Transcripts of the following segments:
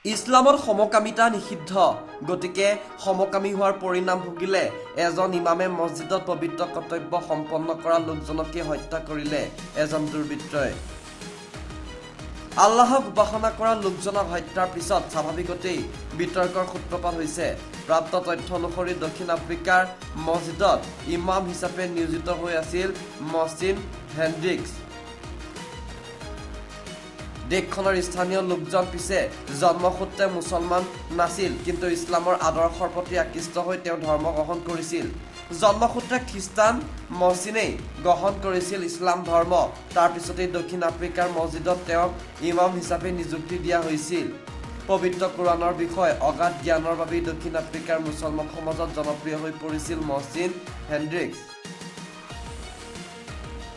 ইছলামত সমকামিতা নিষিদ্ধ, গতিকে সমকামী হোৱাৰ পৰিণাম ভুগিলে এজন ইমামে মছজিদত পবিত্ৰ কৰ্তব্য সম্পন্ন কৰা লোকজনকে হত্যা কৰিলে এজন দুৰ্বৃত্তই। আল্লাহক উপাসনা কৰা লোকজনক হত্যাৰ পিছত স্বাভাৱিকতেই বিতৰ্কৰ সূত্ৰপাত হৈছে। প্ৰাপ্ত তথ্য অনুসৰি দক্ষিণ আফ্ৰিকাৰ মছজিদত ইমাম হিচাপে নিয়োজিত হৈ আছিল মহচিন হেনড্ৰিক্স। দেশখনৰ স্থানীয় লোকজন পিছে জন্মসূত্ৰে মুছলমান নাছিল, কিন্তু ইছলামৰ আদৰ্শৰ প্ৰতি আকৃষ্ট হৈ তেওঁ ধৰ্ম গ্ৰহণ কৰিছিল। জন্মসূত্ৰে খ্ৰীষ্টান মহচিনেই গ্ৰহণ কৰিছিল ইছলাম ধৰ্ম। তাৰ পিছতেই দক্ষিণ আফ্ৰিকাৰ মছজিদত তেওঁক ইমাম হিচাপে নিযুক্তি দিয়া হৈছিল। পবিত্ৰ কোৰাণৰ বিষয়ে অগাধ জ্ঞানৰ বাবেই দক্ষিণ আফ্ৰিকাৰ মুছলমান সমাজত জনপ্ৰিয় হৈ পৰিছিল মহচিন হেনড্ৰিক্স।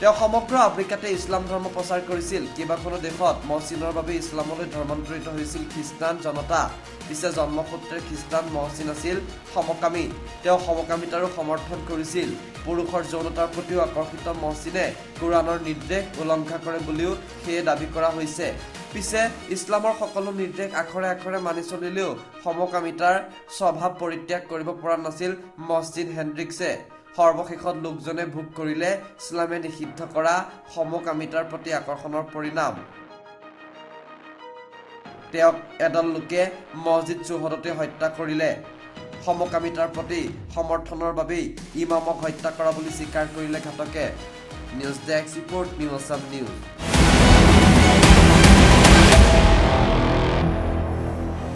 তেওঁ সমগ্ৰ আফ্ৰিকাতে ইছলাম ধৰ্ম প্ৰচাৰ কৰিছিল। কেইবাখনো দেশত মহচিনৰ বাবে ইছলামলৈ ধৰ্মান্তৰিত হৈছিল খ্ৰীষ্টান জনতা। পিছে জন্মসূত্ৰে খ্ৰীষ্টান মহচিন আছিল সমকামী। তেওঁ সমকামিতাৰো সমৰ্থন কৰিছিল। পুৰুষৰ যৌনতাৰ প্ৰতিও আকৰ্ষিত মহচিনে কোৰাণৰ নিৰ্দেশ উলংঘা কৰে বুলিও সেয়ে দাবী কৰা হৈছে। পিছে ইছলামৰ সকলো নিৰ্দেশ আখৰে আখৰে মানি চলিলেও সমকামিতাৰ স্বভাৱ পৰিত্যাগ কৰিব পৰা নাছিল মহচিন হেনড্ৰিক্সে। সৰ্বশেষত লোকজনে ভোগ কৰিলে ইছলামে নিষিদ্ধ কৰা সমকামিতাৰ প্ৰতি আকৰ্ষণৰ পৰিণাম। তেওঁক এদল লোকে মছজিদ চৌহদতে হত্যা কৰিলে। সমকামিতাৰ প্ৰতি সমৰ্থনৰ বাবেই ইমামক হত্যা কৰা বুলি স্বীকাৰ কৰিলে ঘাতকে। News desk report, news Assam news.